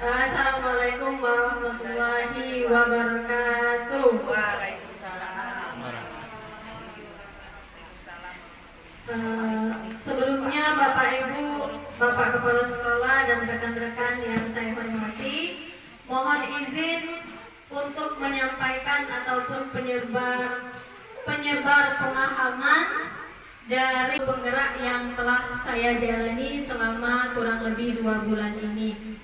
Assalamualaikum warahmatullahi wabarakatuh. Waalaikumsalam. Sebelumnya Bapak Ibu, Bapak Kepala Sekolah dan rekan-rekan yang saya hormati, mohon izin untuk menyampaikan ataupun penyebar pemahaman dari penggerak yang telah saya jalani selama kurang lebih 2 bulan ini.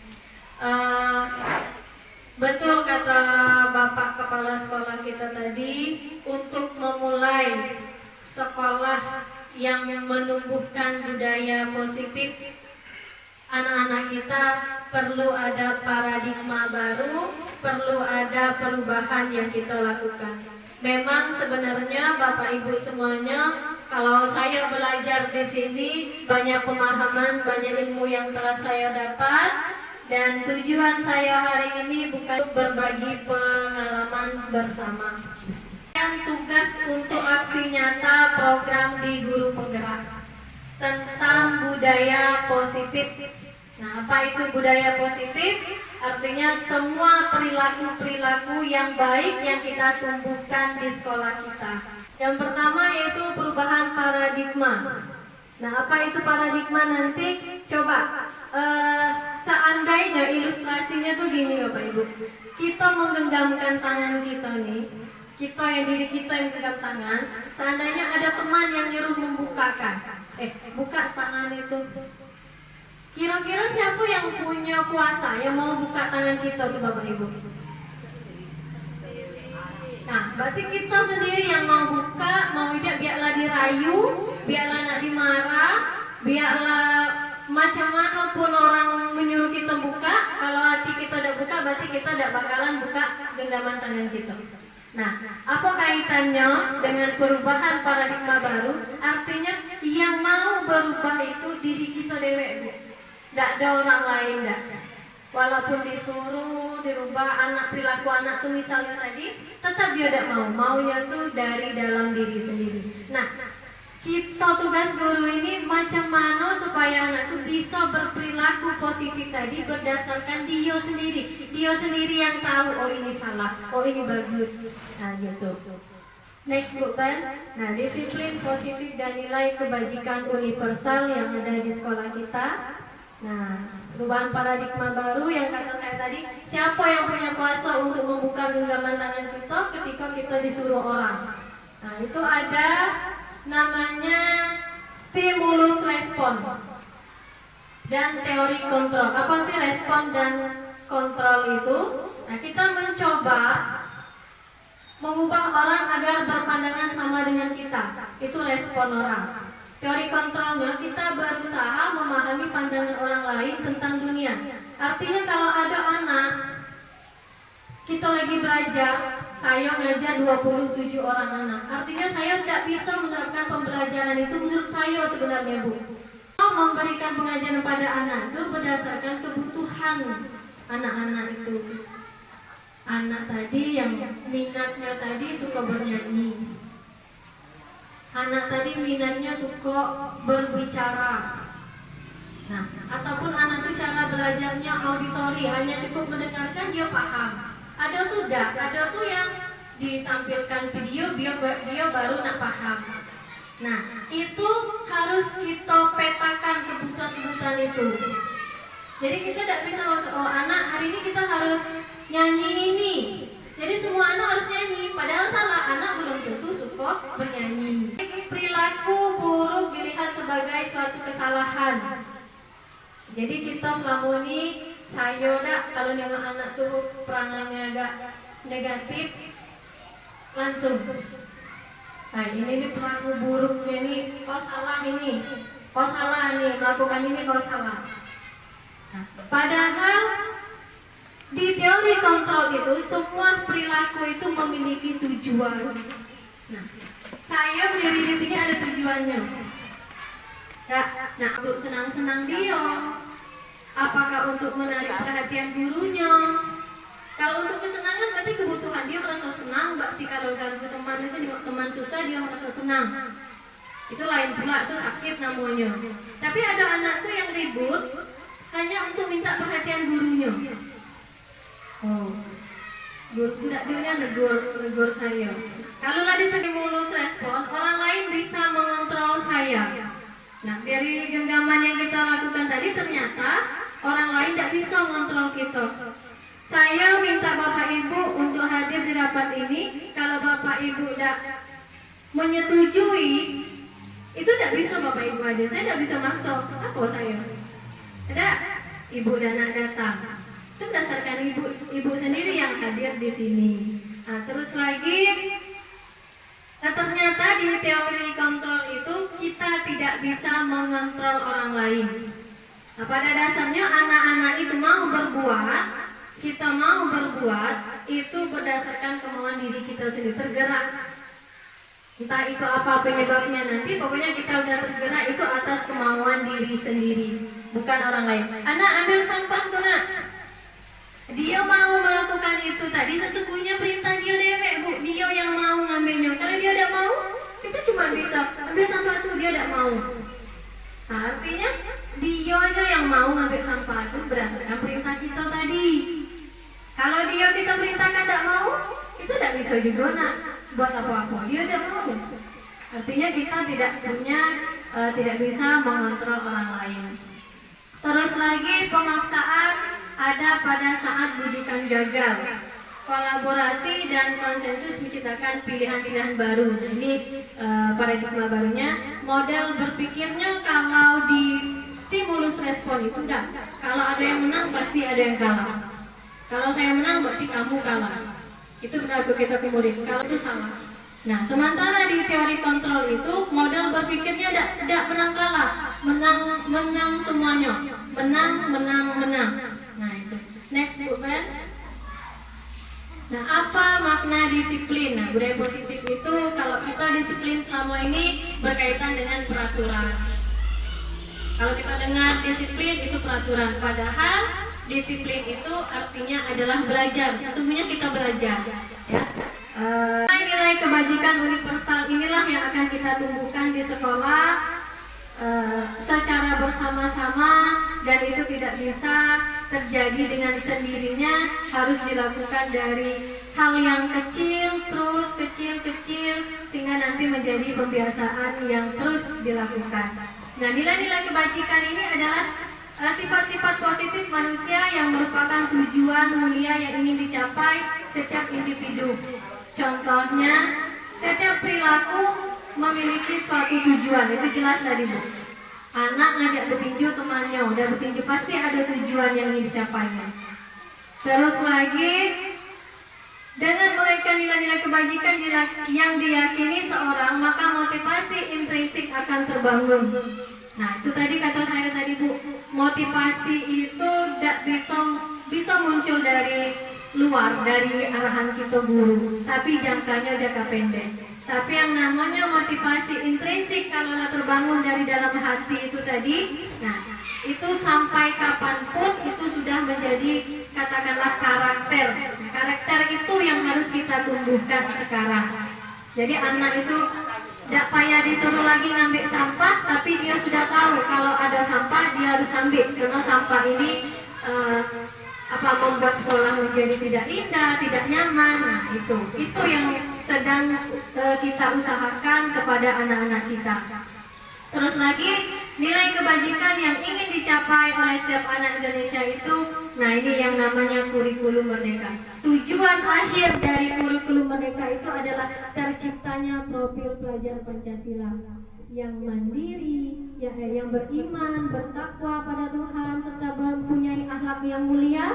Betul kata Bapak Kepala Sekolah kita tadi, untuk memulai sekolah yang menumbuhkan budaya positif anak-anak kita perlu ada paradigma baru, perlu ada perubahan yang kita lakukan. Memang sebenarnya Bapak Ibu semuanya, kalau saya belajar di sini banyak pemahaman, banyak ilmu yang telah saya dapat, dan tujuan saya hari ini bukan berbagi pengalaman bersama. Dan tugas untuk aksi nyata program di Guru Penggerak tentang budaya positif. Nah, apa itu budaya positif? Artinya semua perilaku-perilaku yang baik yang kita tumbuhkan di sekolah kita. Yang pertama yaitu perubahan paradigma. Nah, apa itu paradigma nanti? Coba seandainya ilustrasinya tuh gini Bapak Ibu. Kita menggenggamkan tangan kita nih. Diri kita yang genggam tangan. Seandainya ada teman yang nyuruh membukakan. Buka tangan itu. Kira-kira siapa yang punya kuasa yang mau buka tangan kita tuh Bapak Ibu? Nah, berarti kita sendiri yang mau buka, mau tidak, biarlah dirayu, biarlah nak dimarah, biarlah macam mana pun orang menyuruh kita buka, kalau hati kita tidak buka, berarti kita tidak bakalan buka genggaman tangan kita. Nah, apa kaitannya dengan perubahan paradigma baru? Artinya yang mau berubah itu diri kita dewek. Tidak ada orang lain, tidak. Walaupun disuruh dirubah perilaku anak tuh misalnya tadi, tetap dia tidak mau. Maunya tuh dari dalam diri sendiri. Nah, kita tugas guru ini macam mana supaya anak tuh bisa berperilaku positif tadi berdasarkan dia sendiri. Dia sendiri yang tahu, oh ini salah, oh ini bagus. Nah, gitu. Next bukan. Nah, disiplin positif dan nilai kebajikan universal yang ada di sekolah kita. Nah, perubahan paradigma baru yang kata saya tadi, siapa yang punya kuasa untuk membuka genggaman tangan kita ketika kita disuruh orang? Nah, itu ada namanya stimulus respon dan teori kontrol. Apa sih respon dan kontrol itu? Nah, kita mencoba mengubah orang agar berpandangan sama dengan kita. Itu respon orang. Teori kontrolnya, kita berusaha memahami pandangan orang lain tentang dunia. Artinya kalau ada anak, kita lagi belajar, saya ngajar 27 orang anak. Artinya saya tidak bisa menerapkan pembelajaran itu menurut saya sebenarnya Bu. Memberikan pengajaran pada anak itu berdasarkan kebutuhan anak-anak itu. Anak tadi yang minatnya tadi suka bernyanyi. Anak tadi minatnya suka berbicara. Nah, ataupun anak itu cara belajarnya auditori, hanya cukup mendengarkan dia paham. Ada tuh ada tuh yang ditampilkan video dia baru nak paham. Nah, itu harus kita petakan kebutuhan-kebutuhan itu. Jadi kita tidak bisa oh anak hari ini kita harus nyanyi ini. Jadi semua anak harus nyanyi, padahal salah, anak belum tentu suka bernyanyi. Perilaku buruk dilihat sebagai suatu kesalahan. Jadi kita selama ini, saya kalau nengok anak tuh perangannya agak negatif, langsung. Nah, ini perilaku buruknya nih, kau salah ini, kau salah nih, melakukan ini kau salah. Nah, padahal di teori kontrol itu semua perilaku itu memiliki tujuan. Nah, saya berdiri di sini ada tujuannya. Ya, nah untuk senang-senang dia, apakah untuk menarik perhatian gurunya? Kalau untuk kesenangan berarti kebutuhan dia merasa senang. Berarti kalau ganggu teman itu teman susah dia merasa senang. Itu lain pula, itu sakit namanya. Tapi ada anakku yang ribut hanya untuk minta perhatian gurunya. Budak dia negur saya. Kalau lah stimulus respon, orang lain bisa mengontrol saya. Nah, dari genggaman yang kita lakukan tadi ternyata orang lain tidak bisa mengontrol kita. Saya minta Bapak Ibu untuk hadir di rapat ini. Kalau Bapak Ibu tidak menyetujui, itu tidak bisa Bapak Ibu hadir. Saya tidak bisa maksa. Apa saya? Tidak. Ibu dan anak datang. Itu berdasarkan ibu sendiri yang hadir di sini. Nah, terus lagi, ternyata di teori kontrol itu kita tidak bisa mengontrol orang lain. Nah, pada dasarnya anak-anak itu mau berbuat, kita mau berbuat itu berdasarkan kemauan diri kita sendiri, tergerak. Entah itu apa penyebabnya nanti, pokoknya kita udah tergerak itu atas kemauan diri sendiri, bukan orang lain. Anak ambil sampah tuh nak. Dia mau melakukan itu tadi, sesungguhnya perintah dia dewek bu, dia yang mau ngambilnya. Kalau dia tidak mau, kita cuma bisa ambil sampah tuh, dia tidak mau. Nah, artinya dia aja yang mau ngambil sampah itu berdasarkan perintah kita tadi. Kalau dia kita perintahkan tidak mau, kita tidak bisa juga nak buat apa-apa. Dia tidak mau. Artinya kita tidak bisa mengontrol orang lain. Terus lagi pemaksaan ada pada saat bujukan gagal. Kolaborasi dan konsensus menciptakan pilihan-pilihan baru. Ini paradigma barunya. Model berpikirnya kalau di stimulus respon itu enggak. Kalau ada yang menang pasti ada yang kalah. Kalau saya menang berarti kamu kalah. Itu berlaku kita murid. Kalau itu salah. Nah, sementara di teori kontrol itu model berpikirnya tidak menang kalah, menang semuanya, menang. Nah itu. Next, Bu Ben. Nah, apa makna disiplin? Nah, budaya positif itu kalau kita disiplin selama ini berkaitan dengan peraturan. Kalau kita dengar disiplin itu peraturan, padahal disiplin itu artinya adalah belajar. Sesungguhnya kita belajar, ya. Nilai kebajikan universal inilah yang akan kita tumbuhkan di sekolah secara bersama-sama, dan itu tidak bisa terjadi dengan sendirinya, harus dilakukan dari hal yang kecil, terus kecil, sehingga nanti menjadi pembiasaan yang terus dilakukan. Nah, nilai-nilai kebajikan ini adalah sifat-sifat positif manusia yang merupakan tujuan mulia yang ingin dicapai setiap individu. Contohnya, setiap perilaku memiliki suatu tujuan, itu jelas tadi Bu. Anak ngajak bertinju temannya, udah bertinju pasti ada tujuan yang ingin dicapainya. Terus lagi, dengan melahirkan nilai-nilai kebajikan yang diyakini seorang, maka motivasi intrinsik akan terbangun. Nah, itu tadi kata saya tadi Bu, motivasi itu tidak bisa muncul dari luar, dari arahan kita guru, tapi jangkanya jangka pendek. Tapi yang namanya motivasi intrinsik kalau terbangun dari dalam hati itu tadi, nah itu sampai kapanpun itu sudah menjadi katakanlah karakter. Nah, karakter itu yang harus kita tumbuhkan sekarang. Jadi anak itu tidak payah disuruh lagi ngambil sampah, tapi dia sudah tahu kalau ada sampah dia harus ambil, karena sampah ini membuat sekolah menjadi tidak indah, tidak nyaman. Nah, itu yang sedang kita usahakan kepada anak-anak kita. Terus lagi, nilai kebajikan yang ingin dicapai oleh setiap anak Indonesia itu, nah ini yang namanya kurikulum merdeka. Tujuan akhir dari kurikulum merdeka itu adalah terciptanya profil pelajar Pancasila yang mandiri, yang beriman, bertakwa pada Tuhan, serta mempunyai akhlak yang mulia,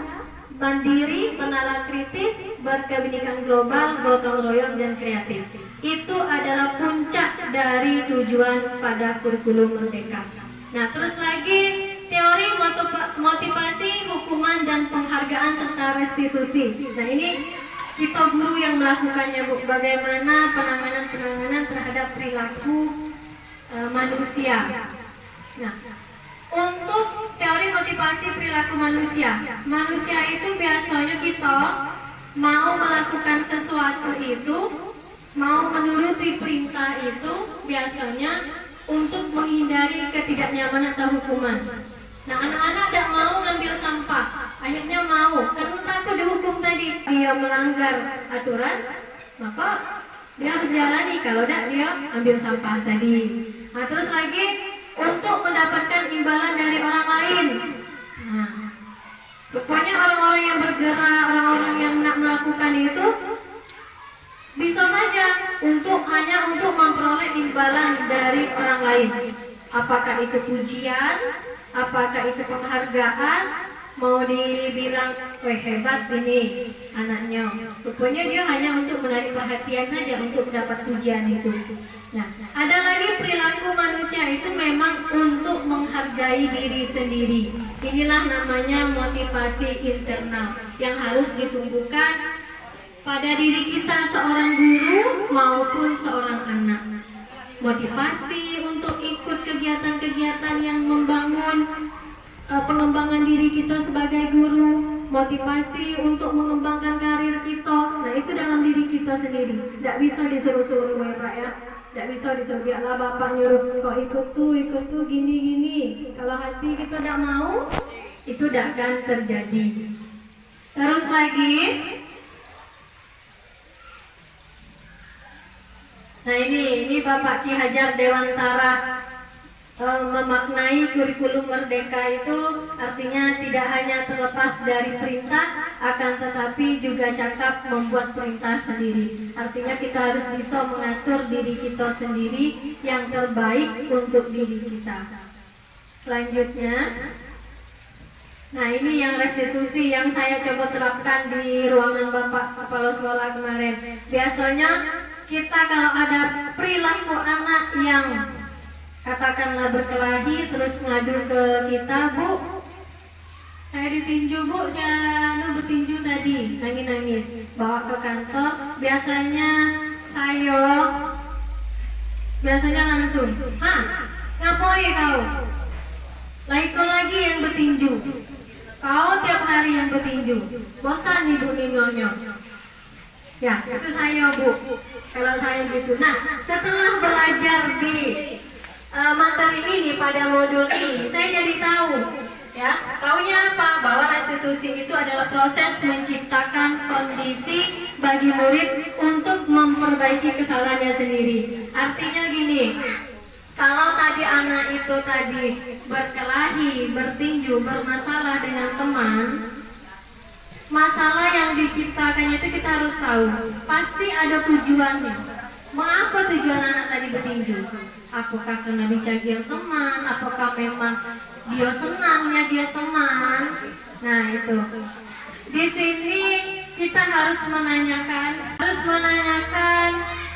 mandiri, menalar kritis, berkebinekaan global, gotong royong, dan kreatif. Itu adalah puncak dari tujuan pada kurikulum merdeka. Nah, terus lagi teori motivasi, hukuman, dan penghargaan serta restitusi. Nah, ini kita guru yang melakukannya Bu, bagaimana penanganan terhadap perilaku manusia. Nah, untuk teori motivasi perilaku manusia itu biasanya kita mau melakukan sesuatu itu, mau menuruti perintah itu biasanya untuk menghindari ketidaknyamanan atau hukuman. Nah, anak-anak tidak mau ngambil sampah, akhirnya mau karena takut dihukum tadi. Dia dia melanggar aturan, maka dia harus jalani. Kalau tidak, dia ambil sampah tadi. Nah, terus lagi untuk mendapatkan imbalan dari orang lain. Nah, rupanya orang-orang yang bergerak, orang-orang yang nak melakukan itu bisa saja hanya untuk memperoleh imbalan dari orang lain. Apakah itu pujian, apakah itu penghargaan, mau dibilang, weh hebat ini anaknya. Rupanya dia hanya untuk menarik perhatian saja, untuk dapat pujian itu. Nah, ada lagi perilaku manusia itu memang untuk menghargai diri sendiri. Inilah namanya motivasi internal yang harus ditumbuhkan pada diri kita, seorang guru maupun seorang anak. Motivasi untuk ikut kegiatan-kegiatan yang membangun pengembangan diri kita sebagai guru, motivasi untuk mengembangkan karir kita. Nah, itu dalam diri kita sendiri. Tidak bisa disuruh-suruh ya Pak ya. Tidak bisa disuruh, biarlah Bapak nyuruh kok ikut tuh gini. Kalau hati kita tidak mau, itu tidak akan terjadi. Terus lagi, nah ini Bapak Ki Hajar Dewantara memaknai kurikulum merdeka itu artinya tidak hanya terlepas dari perintah, akan tetapi juga cakap membuat perintah sendiri. Artinya kita harus bisa mengatur diri kita sendiri yang terbaik untuk diri kita. Selanjutnya, nah ini yang restitusi yang saya coba terapkan di ruangan Bapak Kepala Sekolah kemarin. Biasanya kita kalau ada perilaku anak yang katakanlah berkelahi terus ngadu ke kita, Bu, saya ditinju Bu, saya bertinju tadi, nangis, bawa ke kantor. Biasanya langsung, ngapain kau? Lah itu lagi yang bertinju. Kau tiap hari yang bertinju, bosan Ibu ningonya. Ya, itu saya Bu, kalau saya gitu. Nah, setelah belajar di materi ini pada modul ini, saya jadi tahu, ya, taunya apa? Bahwa restitusi itu adalah proses menciptakan kondisi bagi murid untuk memperbaiki kesalahannya sendiri. Artinya gini, kalau tadi anak itu tadi berkelahi, bertinju, bermasalah dengan teman, masalah yang diciptakannya itu kita harus tahu, pasti ada tujuannya. Mengapa tujuan anak tadi bertinju? Apakah karena dicagil teman? Apakah memang dia senangnya dia teman? Nah itu. Di sini kita harus menanyakan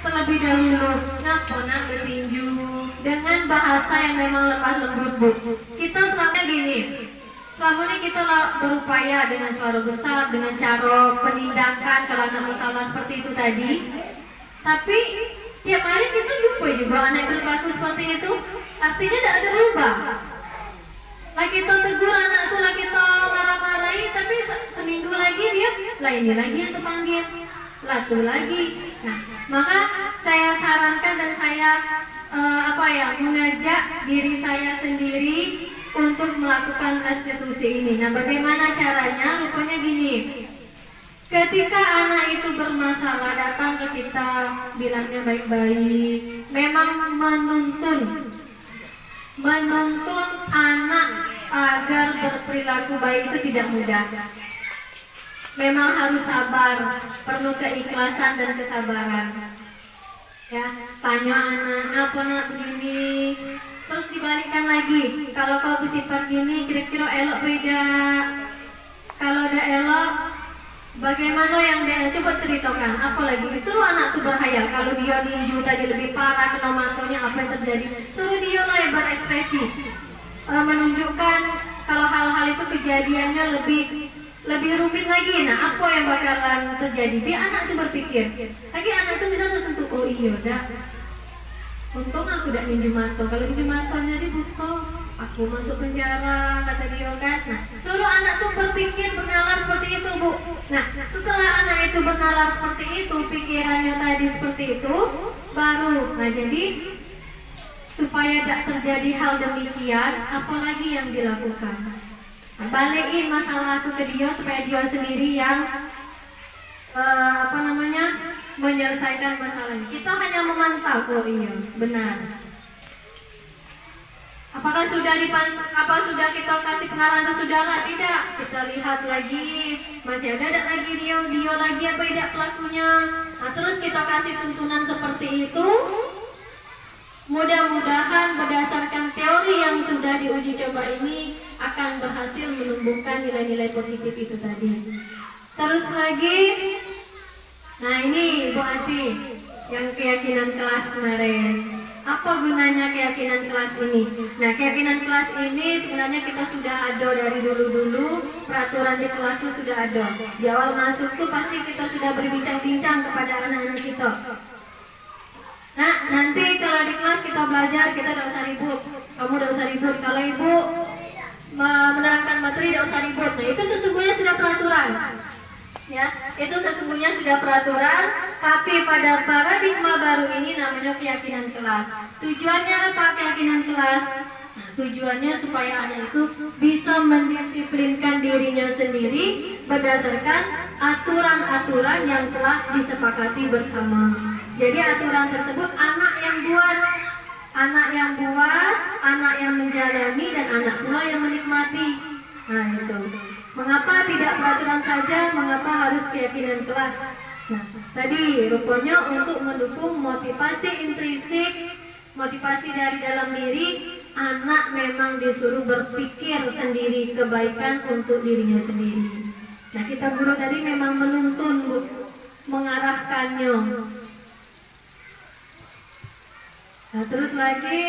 terlebih dahulu, ngapa nak bertinju dengan bahasa yang memang lemah lembut, Bu. Kita selama ini kita berupaya dengan suara besar, dengan cara penindakan kalau anak masalah seperti itu tadi. Tapi tiap hari kita jumpa juga anak berlaku seperti itu, artinya tidak ada berubah. Lagi kita tegur anak itu, lagi kita marah-marahi, tapi seminggu lagi dia, lah ini lagi yang terpanggil, lah tuh lagi. Nah, maka saya sarankan dan saya mengajak diri saya sendiri untuk melakukan restitusi ini. Nah, bagaimana caranya? Rupanya gini. Ketika anak itu bermasalah datang ke kita, bilangnya baik-baik, memang menuntun anak agar berperilaku baik itu tidak mudah. Memang harus sabar, perlu keikhlasan dan kesabaran. Ya, tanya anak, ngapa nak begini? Terus dibalikkan lagi, kalau kau bersifat gini, kira-kira elok beda. Kalau udah elok, bagaimana yang dia coba ceritakan? Apalagi suruh anak tuh berhayal. Kalau dia ninju tadi lebih parah, kena matonya, apa yang terjadi? Suruh dia lah yang berekspresi, menunjukkan kalau hal-hal itu kejadiannya lebih rumit lagi. Nah, apa yang bakalan terjadi? Biar anak tuh berpikir. Lagi anak tuh bisa tersentuh. Oh iya, dah. Untung aku udah ninju mato. Kalau ninju matonya dibutuh, aku masuk penjara, kata dia kan. Nah, suruh anak tuh berpikir, bernalar seperti itu, Bu. Nah, setelah anak itu bernalar seperti itu, pikirannya tadi seperti itu, baru. Nah, jadi supaya tidak terjadi hal demikian, apalagi yang dilakukan? Nah, balikin masalah itu ke dia supaya dia sendiri yang menyelesaikan masalah. Kita hanya memantau, oh iya, benar. Apakah sudah sudah kita kasih pengarahan atau sudahlah? Tidak. Kita lihat lagi, masih ada lagi dia lagi apa tidak pelakunya. Nah, terus kita kasih tuntunan seperti itu. Mudah-mudahan berdasarkan teori yang sudah diuji coba ini akan berhasil menumbuhkan nilai-nilai positif itu tadi. Terus lagi, nah ini Bu Ati, yang keyakinan kelas kemarin. Apa gunanya keyakinan kelas ini? Nah, keyakinan kelas ini sebenarnya kita sudah ada dari dulu-dulu, peraturan di kelas itu sudah ada. Di awal masuk tuh pasti kita sudah berbincang-bincang kepada anak-anak kita. Nah, nanti kalau di kelas kita belajar, kita tidak usah ribut. Kamu tidak usah ribut. Kalau ibu menerangkan materi, tidak usah ribut. Nah, itu sesungguhnya sudah peraturan. Ya, itu sesungguhnya sudah peraturan. Tapi pada paradigma baru ini namanya keyakinan kelas. Tujuannya apa keyakinan kelas? Nah, tujuannya supaya anak itu bisa mendisiplinkan dirinya sendiri berdasarkan aturan-aturan yang telah disepakati bersama. Jadi aturan tersebut anak yang buat, anak yang menjalani, dan anak pula yang menikmati. Nah itu. Mengapa tidak peraturan saja? Mengapa harus keyakinan kelas? Nah, tadi rupanya untuk mendukung motivasi intrinsik, motivasi dari dalam diri, anak memang disuruh berpikir sendiri kebaikan untuk dirinya sendiri. Nah, kita guru tadi memang menuntun, Bu, mengarahkannya. Nah, terus lagi,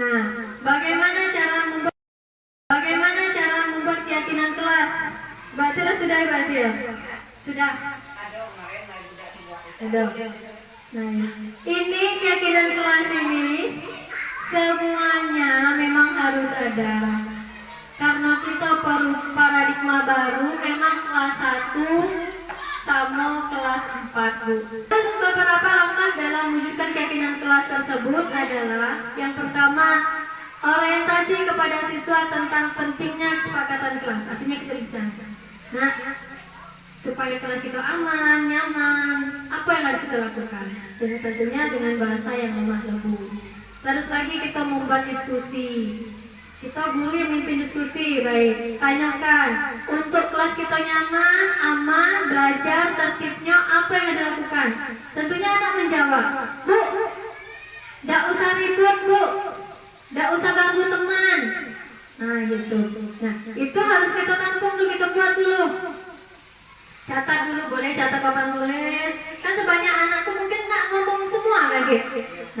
nah, bagaimana cara membuat keyakinan kelas? Berarti lah sudah berarti ya? Sudah. Ada. Nah, ini keyakinan kelas ini semuanya memang harus ada. Karena kita paradigma baru, memang kelas 1 sama kelas 4, Bu. Dan beberapa langkah dalam mewujudkan keyakinan kelas tersebut adalah yang pertama, orientasi kepada siswa tentang pentingnya kesepakatan kelas. Artinya kita bicara. Nah, supaya kelas kita aman, nyaman, apa yang harus kita lakukan? Tentunya dengan bahasa yang lemah lembut. Terus lagi kita membuat diskusi. Kita guru yang memimpin diskusi, baik. Tanyakan, untuk kelas kita nyaman, aman, belajar, tertibnya, apa yang harus dilakukan? Tentunya anak menjawab, Bu, tidak usah ribut, Bu, tidak usah ganggu teman. Nah, gitu. Nah, itu harus kita tampung dulu, kita buat dulu. Catat dulu, boleh catat papan tulis. Kan sebanyak anakku mungkin nak ngomong semua lagi.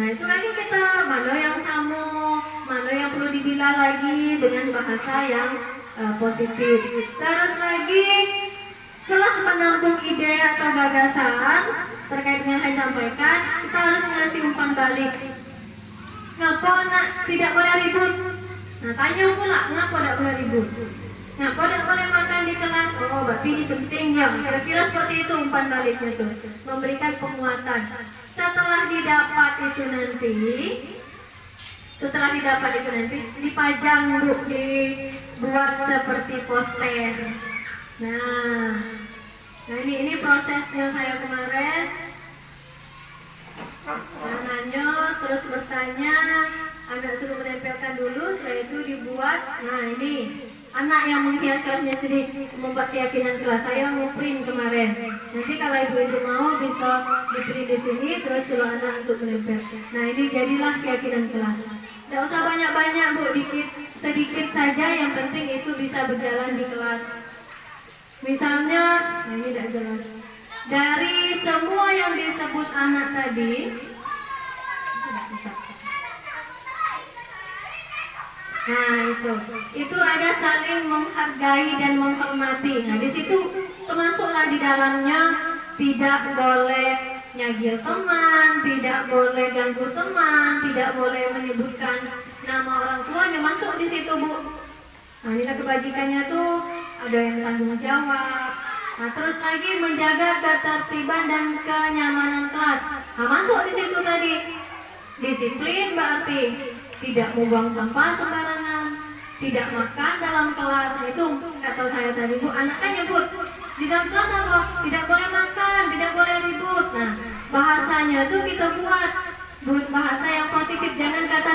Nah, itu lagi kita mana yang sama, mana yang perlu dibilang lagi dengan bahasa yang positif. Terus lagi, setelah menampung ide atau gagasan terkait dengan yang disampaikan, kita harus ngasih umpan balik. Ngapa nak tidak boleh ribut? Nah, tanya pula, ngapa tidak boleh ribut? Ngapa tidak boleh makan di kelas? Oh, berarti ini penting ya. Kira-kira seperti itu umpan baliknya tuh, memberikan penguatan. Setelah didapat itu nanti, dipajang, Bu, dibuat seperti poster. Nah ini prosesnya saya kemarin. Nanya, terus bertanya, anak suruh menempelkan dulu, setelah itu dibuat. Nah ini anak yang menghiaskannya sendiri, membuat keyakinan kelas. Saya mau print kemarin. Nanti kalau ibu-ibu mau bisa di print di sini, terus suruh anak untuk menempel. Nah ini jadilah keyakinan kelas. Tidak usah banyak-banyak, Bu, sedikit saja, yang penting itu bisa berjalan di kelas. Misalnya, nah ini tidak jelas. Dari semua yang disebut anak tadi, nah itu ada saling menghargai dan menghormati. Nah di situ termasuklah di dalamnya tidak boleh nyagil teman, tidak boleh ganggu teman, tidak boleh menyebutkan nama orang tuanya, masuk di situ, Bu. Nah nilai kebajikannya tuh ada yang tanggung jawab. Nah terus lagi menjaga ketertiban dan kenyamanan kelas. Nah masuk di situ tadi. Disiplin berarti tidak membuang sampah sembarangan, tidak makan dalam kelas. Nah, itu kata saya tadi, Bu, anak kan nyebut di dalam kelas apa? Tidak boleh makan.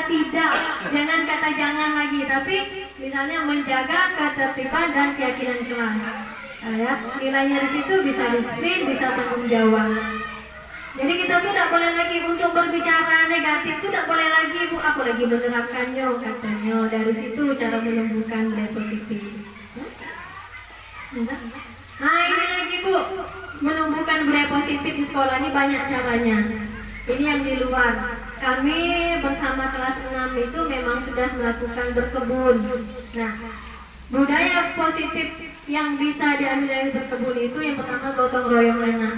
tidak, jangan kata jangan lagi, tapi misalnya menjaga ketertiban dan keyakinan kelas. Ya, nilainya di situ bisa disiplin, bisa tanggung jawab. Jadi kita tuh tidak boleh lagi untuk berbicara negatif tuh tidak boleh lagi, Bu, aku lagi menerapkannya katanya. Dari situ cara menumbuhkan budaya positif. Nah ini lagi, Bu, menumbuhkan budaya positif di sekolah ini banyak caranya. Ini yang di luar. Kami bersama kelas 6 itu memang sudah melakukan berkebun. Nah, budaya positif yang bisa diambil dari berkebun itu yang pertama gotong royong anak.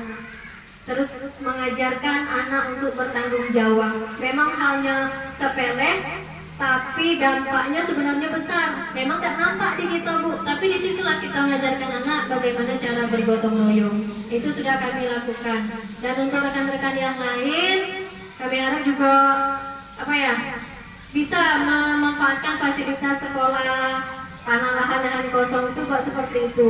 Terus mengajarkan anak untuk bertanggung jawab. Memang halnya sepele, tapi dampaknya sebenarnya besar. Memang tidak nampak di kita, Bu, tapi disitulah kita mengajarkan anak bagaimana cara bergotong royong. Itu sudah kami lakukan. Dan untuk rekan-rekan yang lain, kami harap juga bisa memanfaatkan fasilitas sekolah, tanah lahan kosong itu buat seperti itu.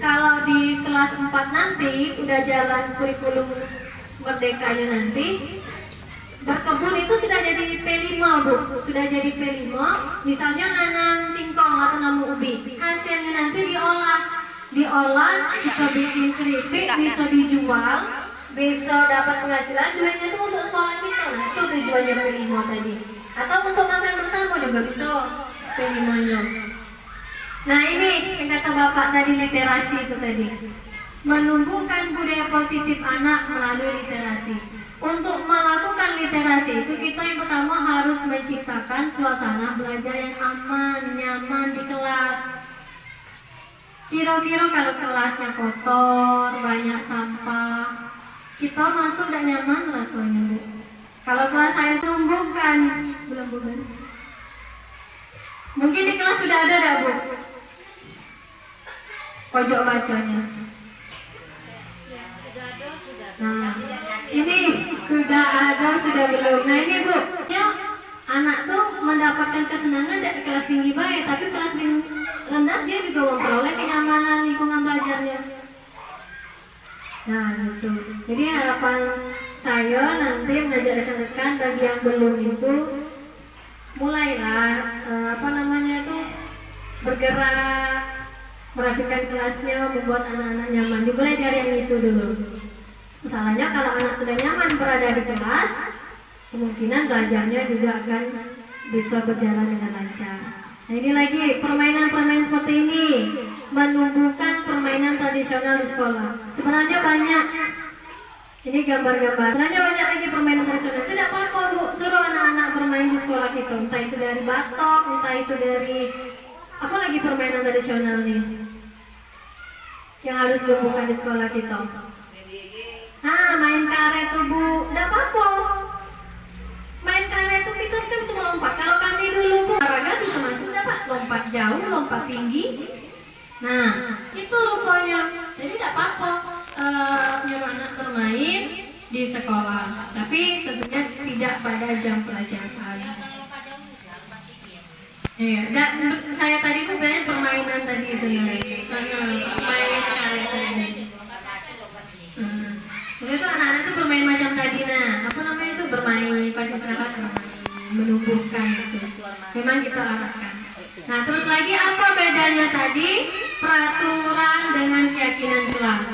Kalau di kelas 4 nanti udah jalan kurikulum merdekanya nanti, berkebun itu sudah jadi P5, Bu. Sudah jadi P5, misalnya nanam singkong atau nanam ubi. Hasilnya nanti diolah, bisa bikin keripik, bisa dijual, bisa dapat penghasilan, duitnya itu untuk sekolah kita. Nah, itu tujuannya P5 tadi. Atau untuk makan bersama juga bisa P5-nya. Nah ini yang kata Bapak tadi, literasi itu tadi. Menumbuhkan budaya positif anak melalui literasi. Untuk melakukan literasi itu kita yang pertama harus menciptakan suasana belajar yang aman, nyaman di kelas. Kira-kira kalau kelasnya kotor, banyak sampah, kita masuk tidak nyaman rasanya, Bu. Kalau kelas saya tumbuhkan, belum. Mungkin di kelas sudah ada dah, Bu, pojok bacanya. Nah, ini sudah ada, sudah belum. Nah ini, Bu, anak tuh mendapatkan kesenangan dari kelas tinggi baik, tapi kelas rendah dia juga memperoleh kenyamanan lingkungan belajarnya. Nah gitu. Jadi harapan saya nanti mengajak rekan-rekan bagi yang belum itu mulailah bergerak, merapikan kelasnya, membuat anak-anak nyaman. Dimulai dari yang itu dulu. Masalahnya kalau anak sudah nyaman berada di kelas, kemungkinan belajarnya juga akan bisa berjalan dengan lancar. Nah ini lagi permainan-permainan seperti ini, menumbuhkan permainan tradisional di sekolah. Sebenarnya banyak. Ini gambar-gambar. Sebenarnya banyak lagi permainan tradisional. Tidak apa-apa, Bu, suruh anak-anak bermain di sekolah kita. Entah itu dari batok, entah itu dari apa lagi permainan tradisional nih yang harus dilakukan di sekolah kita. Main karet tuh, Bu. Tidak apa-apa. Main karet tuh kita kan bisa lompat. Kalau kami dulu, Bu, olahraga bisa masuk dapat lompat jauh, lompat tinggi. Nah, itu rupanya. Jadi tidak apa-apa nyuruh anak bermain di sekolah. Tapi tentunya tidak pada jam pelajaran. Iya, dan saya tadi tuh banyak permainan tadi itu main karet tadi. Jadi itu anak-anak tuh bermain macam tadi, apa namanya itu bermain pasti sahabat, bermain menumbuhkan itu. Memang kita arahkan. Nah terus lagi apa bedanya tadi peraturan dengan keyakinan kelas?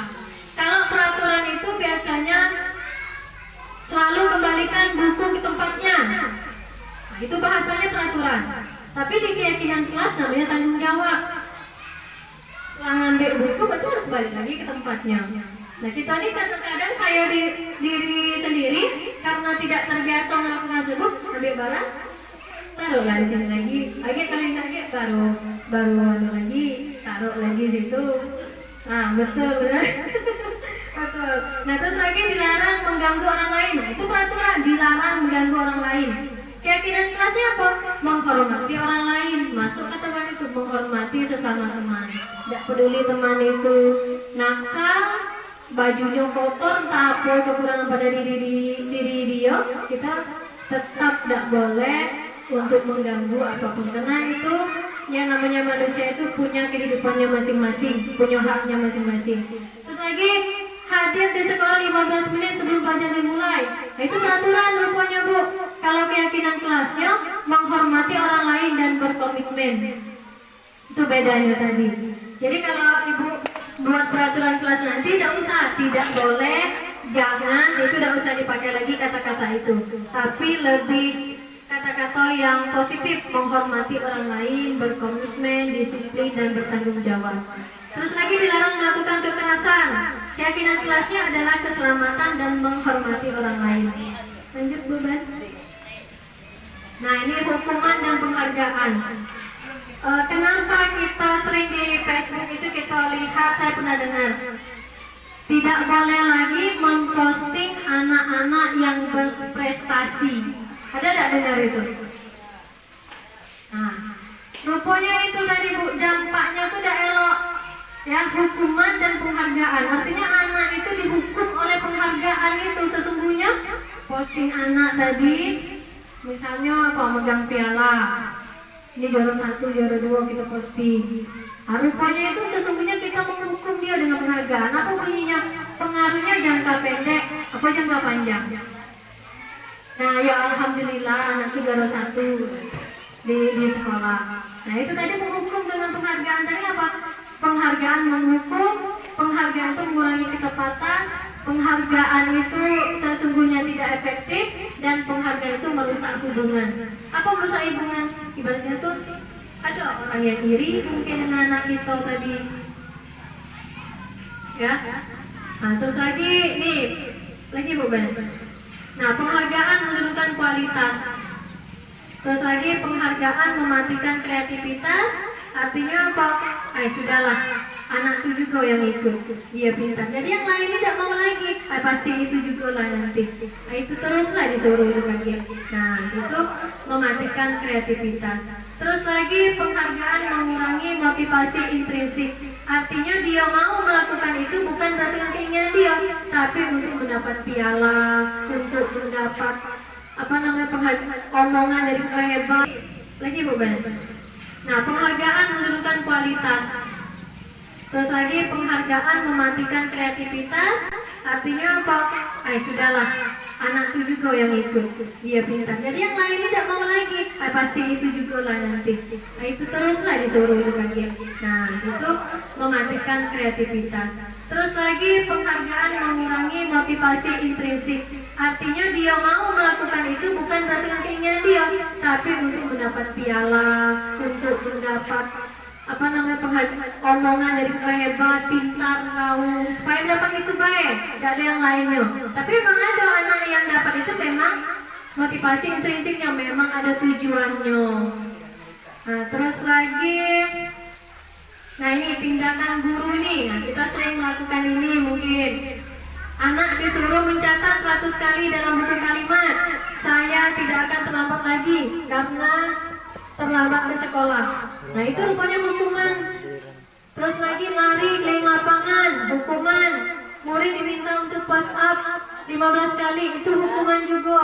Kalau peraturan itu biasanya selalu kembalikan buku ke tempatnya. Nah, itu bahasanya peraturan. Tapi di keyakinan kelas namanya tanggung jawab. Setelah ngambil buku berarti harus balik lagi ke tempatnya. Nah kita ini kadang-kadang saya diri sendiri karena tidak terbiasa melakukan tersebut, ambil barang, taruh di sini lagi kalau ingat baru lagi, taruh lagi situ. Nah betul. Betul. Nah terus lagi dilarang mengganggu orang lain. Nah, itu peraturan, dilarang mengganggu orang lain. Keyakinan kelasnya apa? Menghormati orang lain. Masuk ke teman itu menghormati sesama teman. Tidak peduli teman itu nakal, bajunya kotor, entah apa kekurangan pada diri dia, kita tetap tidak boleh untuk mengganggu apapun. Karena itu yang namanya manusia itu punya kehidupannya masing-masing, punya haknya masing-masing. Terus lagi hadir di sekolah 15 menit sebelum pelajaran dimulai. Nah, itu peraturan rupanya, Bu. kalau keyakinan kelasnya menghormati orang lain dan berkomitmen. Itu bedanya tadi. Jadi kalau ibu buat peraturan kelas nanti tidak boleh, jangan, itu tidak usah dipakai lagi kata-kata itu. Tapi lebih kata-kata yang positif, menghormati orang lain, berkomitmen, disiplin dan bertanggung jawab. Terus lagi dilarang melakukan kekerasan. Keyakinan kelasnya adalah keselamatan dan menghormati orang lain. Lanjut Bu Ben. Nah ini hukuman dan penghargaan. Kenapa kita sering di Facebook itu kita lihat, saya pernah dengar, tidak boleh lagi memposting anak-anak yang berprestasi. Ada tidak dengar itu? Nah, rupanya itu tadi Bu, dampaknya itu tidak elok. Ya, hukuman dan penghargaan. Artinya anak itu dihukum oleh penghargaan itu. Sesungguhnya posting anak tadi, misalnya apa, megang piala, ini juara 1, juara 2 kita posting. Rupanya itu sesungguhnya kita menghukum dia dengan penghargaan. Apa bunyinya? Pengaruhnya jangka pendek apa jangka panjang? Nah ya alhamdulillah anakku juara 1 di sekolah. Nah itu tadi menghukum dengan penghargaan. Tadi apa? Penghargaan menghukum, penghargaan itu mengurangi ketepatan, penghargaan itu sesungguhnya tidak efektif, dan penghargaan itu merusak hubungan. Apa merusak hubungan? Ibaratnya tuh ada orang yang iri mungkin dengan anak kita tadi, ya. Nah terus lagi nih, lagi Bu Ben. Nah penghargaan menurunkan kualitas. Terus lagi penghargaan mematikan kreativitas. Artinya apa? Sudahlah, anakku juga yang ikut, dia pintar. Jadi yang lain tidak mau lagi. Pasti itu juga lah nanti. Itu teruslah disuruh itu lagi. Nah itu mematikan kreativitas. Terus lagi penghargaan mengurangi motivasi intrinsik. Artinya dia mau melakukan itu bukan berdasarkan keinginan dia, tapi untuk mendapat piala, untuk mendapat omongan dari hebat. Lagi Bu Ben. Nah penghargaan menurunkan kualitas. Terus lagi penghargaan mematikan kreativitas. Artinya apa? Sudahlah, anakku juga yang ikut, dia pintar. Jadi yang lain tidak mau lagi. Pasti itu juga lah nanti. Itu teruslah disuruh itu lagi. Nah itu mematikan kreativitas. Terus lagi penghargaan mengurangi motivasi intrinsik. Artinya dia mau melakukan itu bukan berdasarkan keinginan dia, tapi untuk mendapat piala, untuk mendapat omongan dari hebat, pintar, gaul, supaya dapat itu baik, tidak ada yang lainnya. Tapi memang ada anak yang dapat itu memang motivasi intrinsiknya, memang ada tujuannya. Nah terus lagi, nah ini tindakan guru nih, nah, kita sering melakukan ini mungkin. Anak disuruh mencatat 100 kali dalam buku kalimat, saya tidak akan terlambat lagi karena terlambat ke sekolah. Nah itu rupanya hukuman. Terus lagi lari keliling lapangan, hukuman. Murid diminta untuk push up 15 kali, itu hukuman juga.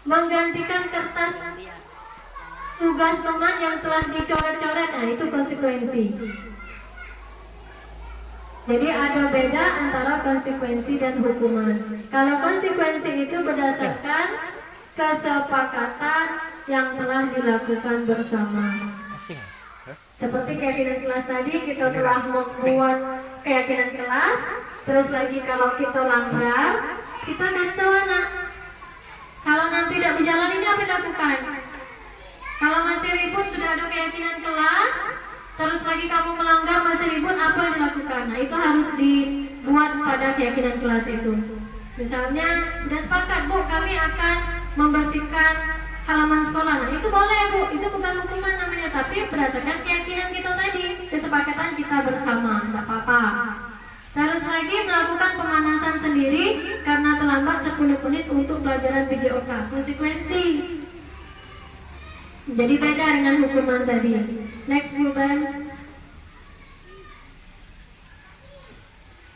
Menggantikan kertas tugas teman yang telah dicoret-coret, nah itu konsekuensi. Jadi ada beda antara konsekuensi dan hukuman. Kalau konsekuensi itu berdasarkan kesepakatan yang telah dilakukan bersama. Seperti keyakinan kelas tadi, kita telah membuat keyakinan kelas. Terus lagi kalau kita langgar, kita kasih tahu anak. Kalau nanti tidak berjalan ini apa dilakukan? Kalau masih ribut sudah ada keyakinan kelas, terus lagi kamu melanggar masih ribut, apa yang dilakukan? Nah itu harus dibuat pada keyakinan kelas itu. Misalnya sudah sepakat Bu, kami akan membersihkan halaman sekolah. Nah itu boleh Bu, itu bukan hukuman namanya, tapi berdasarkan keyakinan kita tadi, kesepakatan kita bersama, tidak apa-apa. Terus lagi melakukan pemanasan sendiri karena terlambat 10 menit untuk pelajaran PJOK, konsekuensi. Jadi beda dengan hukuman tadi. Next Bu Ben.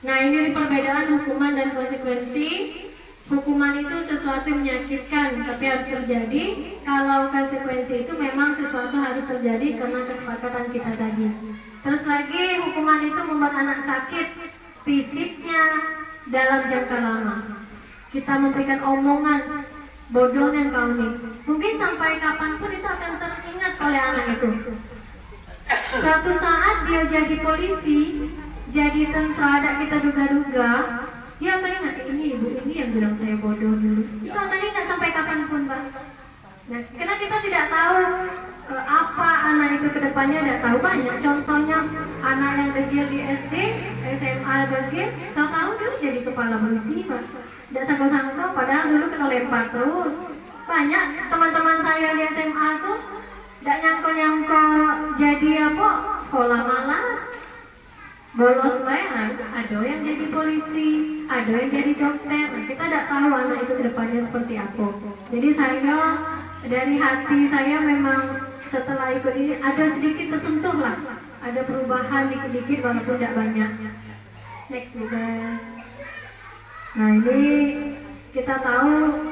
Nah ini perbedaan hukuman dan konsekuensi. Hukuman itu sesuatu yang menyakitkan tapi harus terjadi. Kalau konsekuensi itu memang sesuatu harus terjadi karena kesepakatan kita tadi. Terus lagi hukuman itu membuat anak sakit fisiknya dalam jangka lama. Kita memberikan omongan bodohnya kau nih. Mungkin sampai kapanpun itu akan teringat oleh anak itu. Suatu saat dia jadi polisi, jadi tentara, ada kita duga-duga, dia akan ingat, ini ibu ini yang bilang saya bodoh dulu. Itu akan ingat sampai kapanpun, Mbak. Nah, karena kita tidak tahu apa anak itu kedepannya, tidak tahu banyak. Contohnya anak yang degil di SD, SMA degil, tahu-tahu dia jadi kepala polisi, Pak. Tidak sangka-sangka, padahal dulu kena lempar terus. Banyak teman-teman saya di SMA tuh tidak nyangka-nyangka jadi apa, sekolah malas, bolos baik, ada yang jadi polisi, ada yang jadi dokter. Nah, kita tidak tahu anak itu kedepannya seperti apa. Jadi saya dari hati saya memang setelah ikut ini ada sedikit tersentuh lah, ada perubahan dikit-dikit walaupun tidak banyak. Next juga. Nah, ini kita tahu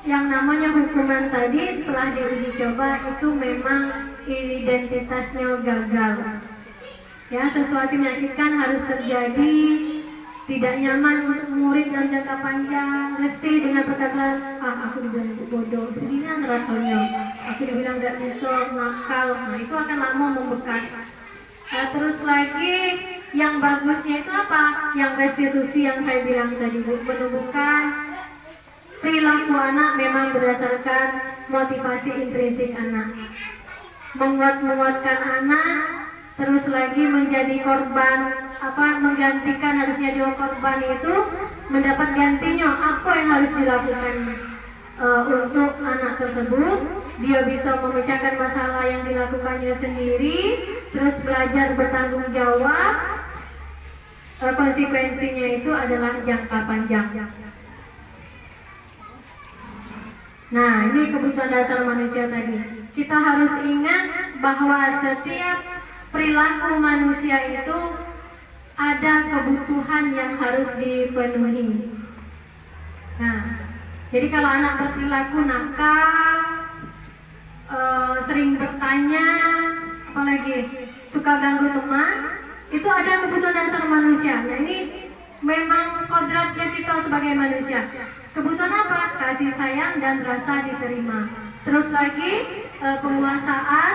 yang namanya hukuman tadi setelah diuji coba itu memang identitasnya gagal. Ya, sesuatu menyakitkan harus terjadi, tidak nyaman untuk murid dalam jangka panjang, resih dengan perkataan, aku dibilang bodoh, sedihnya rasanya, aku dibilang tidak bisa, nakal. Nah, itu akan lama membekas. Nah, terus lagi yang bagusnya itu apa? Yang restitusi yang saya bilang tadi, menemukan perilaku anak memang berdasarkan motivasi intrinsik anak, menguatkan anak, terus lagi menjadi korban, menggantikan, harusnya dia korban itu mendapat gantinya apa yang harus dilakukan untuk anak tersebut. Dia bisa memecahkan masalah yang dilakukannya sendiri, terus belajar bertanggung jawab. Konsekuensinya itu adalah jangka panjang. Nah, ini kebutuhan dasar manusia tadi. Kita harus ingat bahwa setiap perilaku manusia itu ada kebutuhan yang harus dipenuhi. Nah, jadi kalau anak berperilaku nakal, sering bertanya, apalagi suka ganggu teman, itu ada kebutuhan dasar manusia. Nah, ini memang kodratnya kita sebagai manusia. Kebutuhan apa? Kasih sayang dan rasa diterima. Terus lagi penguasaan,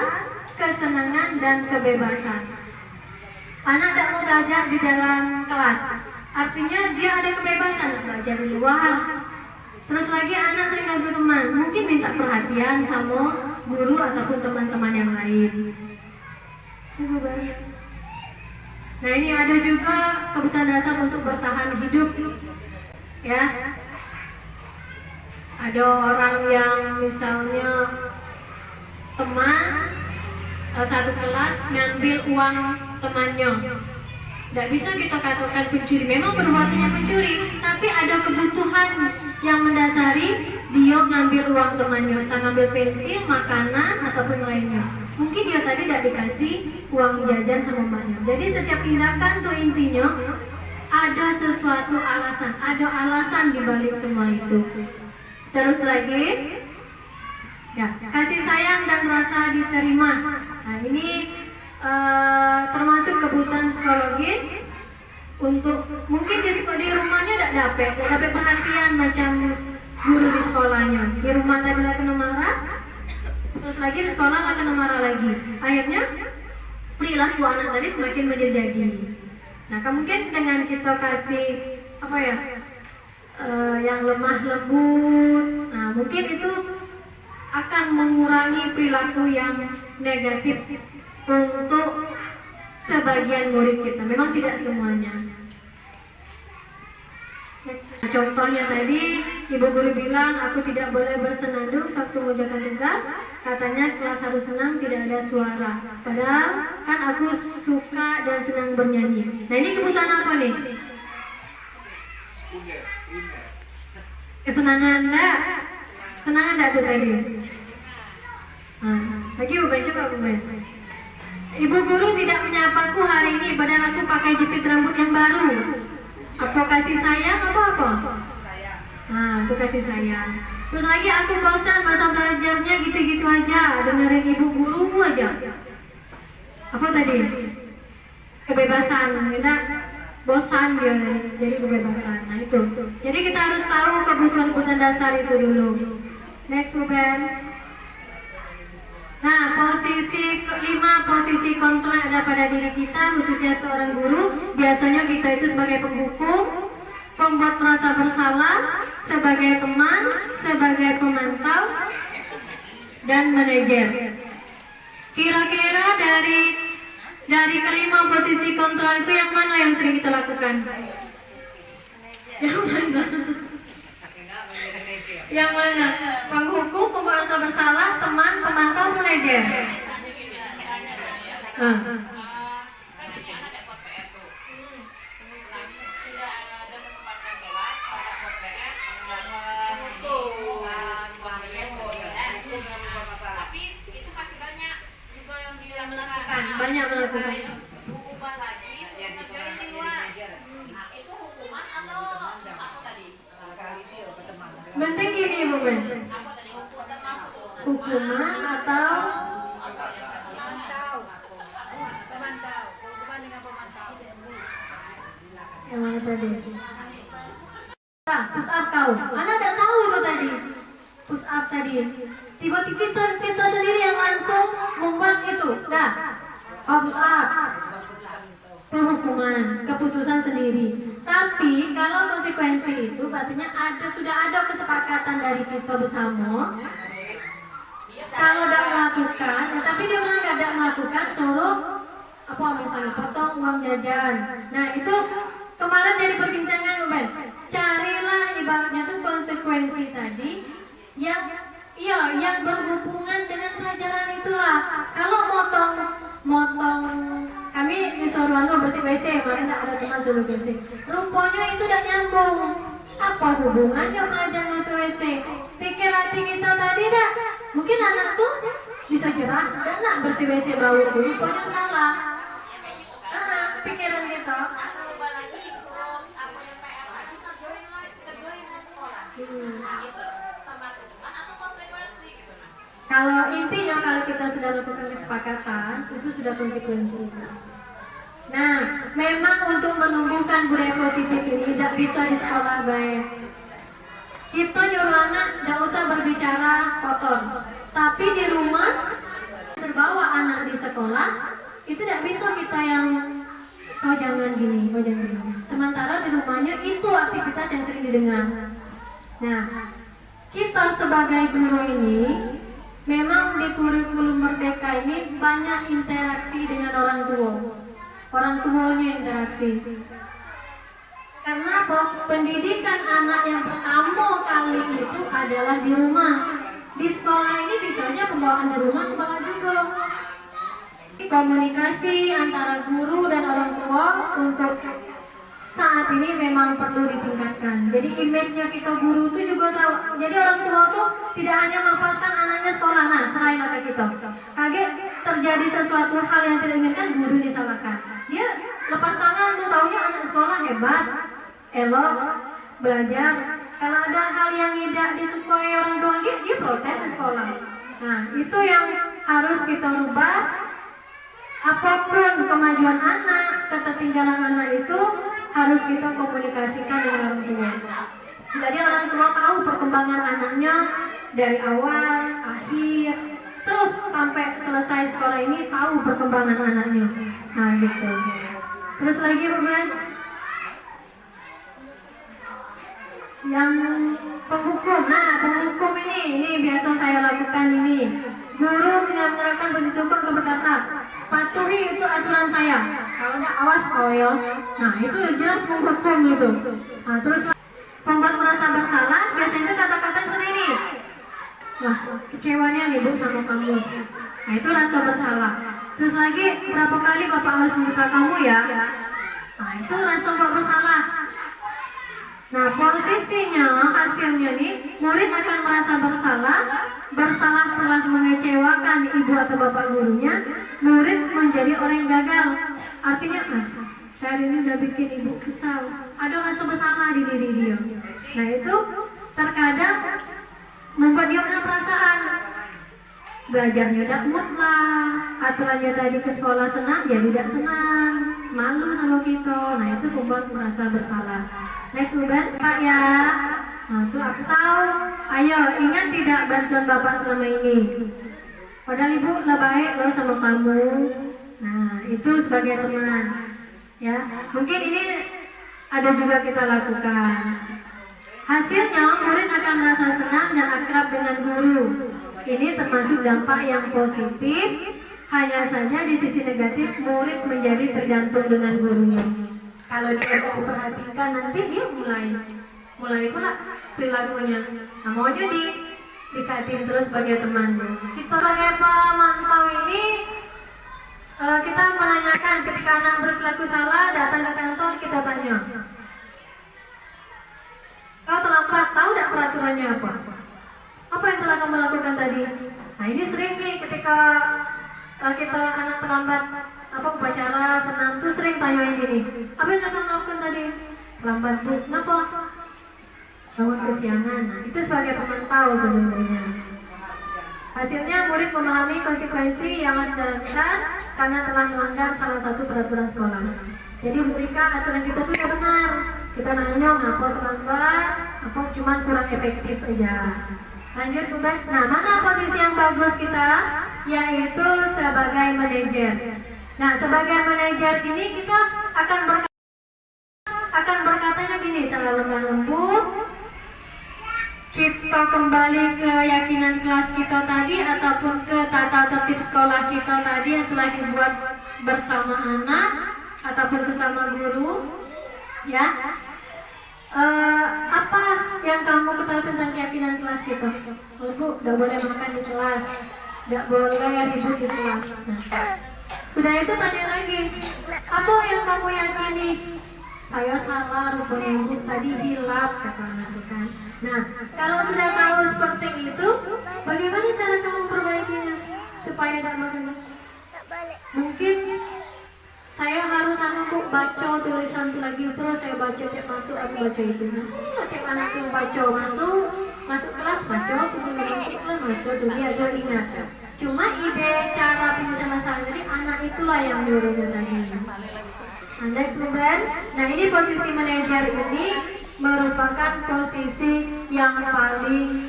kesenangan dan kebebasan. Anak tidak mau belajar di dalam kelas, artinya dia ada kebebasan belajar di luar. Terus lagi anak sering ganggu teman, mungkin minta perhatian sama guru ataupun teman-teman yang lain. Nah, ini ada juga kebutuhan dasar untuk bertahan hidup, ya. Ada orang yang misalnya teman satu kelas ngambil uang temannya, tidak bisa kita katakan pencuri. Memang perbuatannya pencuri, tapi ada kebutuhan yang mendasari dia ngambil uang temannya, entah ngambil pensil, makanan ataupun lainnya. Mungkin dia tadi tidak dikasih uang jajan sama mbaknya. Jadi setiap tindakan tuh intinya ada sesuatu alasan, ada alasan di balik semua itu. Terus lagi, ya, kasih sayang dan rasa diterima. Nah, ini termasuk kebutuhan psikologis untuk mungkin di rumahnya tidak dapat perhatian macam guru di sekolahnya. Di rumah tadi lah kena marah, terus lagi di sekolah lah kena marah lagi. Akhirnya perilaku anak tadi semakin menjadi. Nah, mungkin dengan kita kasih yang lemah lembut, nah mungkin itu akan mengurangi perilaku yang negatif untuk sebagian murid kita. Memang tidak semuanya. Contohnya tadi ibu guru bilang aku tidak boleh bersenandung sewaktu mengerjakan tugas. Katanya kelas harus senang, tidak ada suara. Padahal kan aku suka dan senang bernyanyi. Nah, ini kebutuhan apa nih? Kesenangan enggak? Senang enggak tuh tadi? Nah, lagi coba baca. Ibu guru tidak menyapaku hari ini, padahal aku pakai jepit rambut yang baru. Apa kasih sayang apa? Nah, itu kasih sayang. Terus lagi aku bosan masa belajarnya gitu-gitu aja, dengerin ibu guru aja. Apa tadi? Kebebasan, kita bosan dia, jadi kebebasan. Nah, itu. Jadi kita harus tahu kebutuhan dasar itu dulu. Next Ruben. Nah, posisi kelima, posisi kontrol yang ada pada diri kita, khususnya seorang guru. Biasanya kita itu sebagai penghukum, pembuat merasa bersalah, sebagai teman, sebagai pemantau, dan manajer. Kira-kira dari kelima posisi kontrol itu yang mana yang sering kita lakukan? Yang mana? Yang mana? Penghukum, pembuat merasa bersalah, teman, pemantau, manajer. Banyak melakukan. Penting gini Bu Ben. Hukuman atau yang mana tadi? Push up kau. Anda tidak tahu itu tadi. Push up tadi. Tiba-tiba kita sendiri yang langsung membuat itu. Dah. Push up. Itu hukuman, keputusan sendiri. Tapi kalau konsekuensi itu artinya sudah ada kesepakatan dari kita bersama. Kalau tidak melakukan, tapi dia bilang tidak melakukan, suruh apa misalnya potong uang jajan. Nah itu kemarin jadi perbincangan Ben. Carilah ibaratnya tuh konsekuensi tadi yang berhubungan dengan pelajaran itulah. Kalau motong kami disuruh bersih WC, kemarin tidak ada teman suruh WC. Rupanya itu tidak nyambung. Apa hubungannya pelajaran itu WC? Pikir hati kita tadi dah. Mungkin anak tuh bisa jerah dan nak bersih WC bau itu. Rupanya salah. Pikiran kita. Kalau intinya kalau kita sudah lakukan kesepakatan itu sudah konsekuensi. Nah, memang untuk menumbuhkan budaya positif ini tidak bisa di sekolah baik. Kita nyuruh anak tidak usah berbicara kotor, tapi di rumah terbawa anak di sekolah itu tidak bisa kita yang kau jangan gini, kau jangan gini. Sementara di rumahnya itu aktivitas yang sering didengar. Nah, kita sebagai guru ini memang di kurikulum Merdeka ini banyak interaksi dengan orang tua. Orang tuanya interaksi. Karena apa? Pendidikan anak yang pertama kali itu adalah di rumah. Di sekolah ini bisa aja pembawaan di rumah kebawa juga. Komunikasi antara guru dan orang tua untuk saat ini memang perlu ditingkatkan. Jadi image-nya kita guru itu juga tahu. Jadi orang tua tuh tidak hanya melepaskan anaknya sekolah. Nah, serahin ke kita. Kaget terjadi sesuatu hal yang tidak diinginkan, guru disalahkan. Dia lepas tangan tuh, taunya anak sekolah hebat, elok, belajar. Kalau ada hal yang tidak disukai orang tua, dia protes di sekolah. Nah, itu yang harus kita rubah. Apapun kemajuan anak, ketertinggalan anak itu harus kita komunikasikan dengan orang tua. Jadi orang tua tahu perkembangan anaknya dari awal, akhir, terus sampai selesai sekolah ini tahu perkembangan anaknya. Nah gitu. Terus lagi Ruben, yang penghukum. Nah penghukum ini biasa saya lakukan ini. Guru menerapkan posisi hukum ke berkata, patuhi itu aturan saya. Kalau tidak awas kau ya. Nah itu jelas menghukum itu. Nah terus pembuat merasa bersalah biasanya itu kata-kata seperti ini. Wah kecewanya nih Bu sama kamu. Nah itu rasa bersalah. Terus lagi berapa kali Bapak harus membuka kamu ya. Nah itu rasa bersalah. Nah posisinya hasilnya nih murid akan merasa bersalah telah mengecewakan ibu atau bapak gurunya. Murid menjadi orang yang gagal. Artinya saya hari ini udah bikin ibu kesal. Ada rasa bersalah di diri dia. Nah itu terkadang membuat dia punya perasaan. Belajarnya tidak mood lah. Aturannya tadi ke sekolah senang, jadi tidak senang. Malu sama kita. Nah itu membuat merasa bersalah. Next Ruben, Pak ya. Nah, tuh atau ayo ingat tidak bantuan bapak selama ini. Padahal ibu lah baik loh sama kamu. Nah, itu sebagai teman. Ya, mungkin ini ada juga kita lakukan. Hasilnya murid akan merasa senang dan akrab dengan guru. Ini termasuk dampak yang positif. Hanya saja di sisi negatif murid menjadi tergantung dengan gurunya. Kalau dia diperhatikan nanti dia mulai pula perilakunya. Nah, mau jadi dikatin terus sebagai teman. Kita sebagai pemantau ini kita menanyakan ketika anak berperilaku salah datang ke kantor kita tanya. Kau terlambat, tahu tidak peraturannya apa? Apa yang telah kamu lakukan tadi? Nah, ini sering nih ketika kita anak terlambat upacara senam tuh sering tanyain gini. Apa yang kamu lakukan tadi? Terlambat bu, kenapa? Bangun kesiangan. Nah, itu sebagai pemantau sesungguhnya. Hasilnya murid memahami konsekuensi yang harus dilakukan karena telah melanggar salah satu peraturan sekolah. Jadi berikan aturan kita tuh udah benar. Kita nanya ngapa terlambat, apa cuma kurang efektif saja. Lanjut Bu Bek. Nah, mana posisi yang bagus kita? Yaitu sebagai manajer. Nah, sebagai manajer ini kita akan berkatanya gini, secara lemah lembut. Kita kembali ke keyakinan kelas kita tadi ataupun ke tata tertib sekolah kita tadi yang telah dibuat bersama anak ataupun sesama guru, ya. Apa yang kamu ketahui tentang keyakinan kelas kita? Oh, Bu, tidak boleh makan di kelas, tidak boleh ribut di kelas. Nah, sudah itu tanya lagi, apa yang kamu yakini? Saya salah, rupanya Bu tadi hilap, kata anak kan. Nah, kalau sudah tahu seperti itu, bagaimana cara kamu perbaikinya supaya tidak makin? Mungkin saya harus baca tulisan itu lagi, terus saya baca tiap masuk aku baca itu. Nah, tiap anak yang baca masuk kelas baca, kelas baca tuh dia ingat. Cuma ide cara penyelesaian masalah jadi anak itulah yang nyuruh tadi. Anda student, nah ini posisi manajer ini merupakan posisi yang paling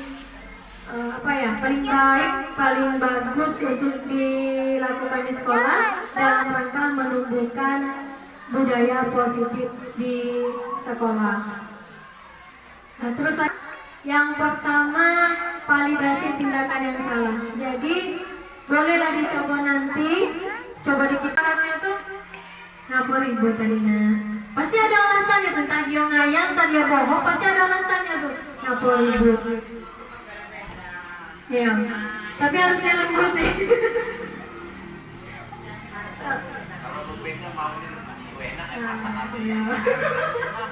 paling baik, paling bagus untuk dilakukan di sekolah dalam rangka menumbuhkan budaya positif di sekolah. Nah, terus yang pertama validasi tindakan yang salah. Jadi bolehlah dicoba nanti, coba dikitarannya tuh ngapa ribut tadinya. Pasti ada alasannya, tentang dia ngayal, entah dia bohong, pasti ada alasannya tuh ngapa ribut. Iya, tapi harus dilembut nih. Kalau lembutnya maunya lebih enak masak apa ya?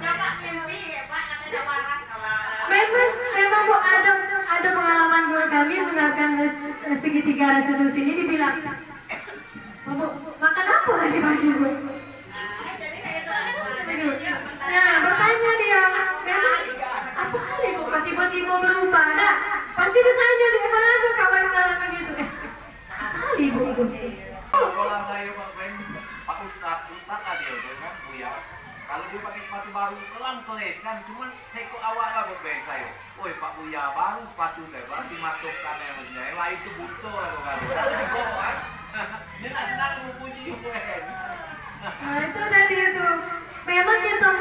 Jangan mimpi ya Pak, katanya waras kalau. Memang Bu ada pengalaman guru kami menggunakan segitiga restitusi ini dibilang, Bu, makan apa tadi pagi Bu? Nah, bertanya dia, memang apa kali Bu tiba-tiba berubah? Ada, pasti ditanya di mana kawan salah begitu. Kali Bu itu. Sekolah saya Pak Ustadz tadi itu kan Buya. Kalau dia pakai sepatu baru kelang keles kan, cuman saya kok awal lah buat bayang saya. Woi Pak Buya baru sepatu saya berarti matukkan yang lain itu butuh lah kalau. Dia nak senang memuji UN. Nah itu tadi itu. Memang kita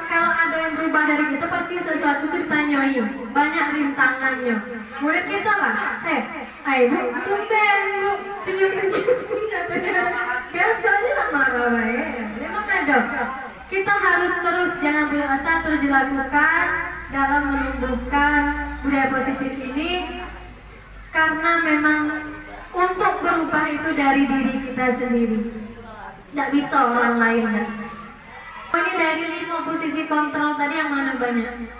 kalau ada yang berubah dari kita pasti sesuatu itu ditanyain, banyak rintangannya. Murid kita lah, ayo Bu, tumben Bu, senyum-senyum. Biasanya lah marah memang ada. Kita harus terus, jangan putus asa, terus dilakukan dalam menumbuhkan budaya positif ini. Karena memang untuk berubah itu dari diri kita sendiri, tidak bisa orang lain. Ini dari 5 posisi kontrol tadi yang mana banyak?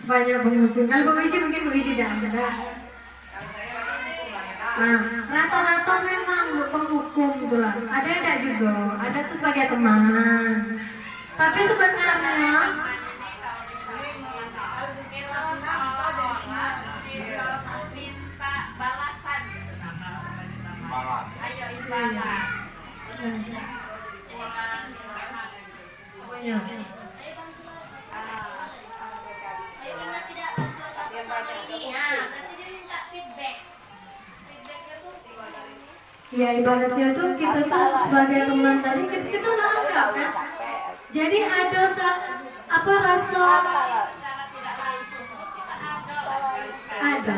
Banyak penghukum. Kalau Bu Wiji mungkin Bu Wiji tidak ada. Nah, rata-rata memang penghukum itulah. Ada tidak juga? Ada tuh sebagai teman. Tapi sebenarnya minta balasan gitu Malah. ayo imbalan. Ya. Ya ibaratnya tuh kita tuh sebagai teman tadi kita udah anggap kan. Jadi ada rasa ada.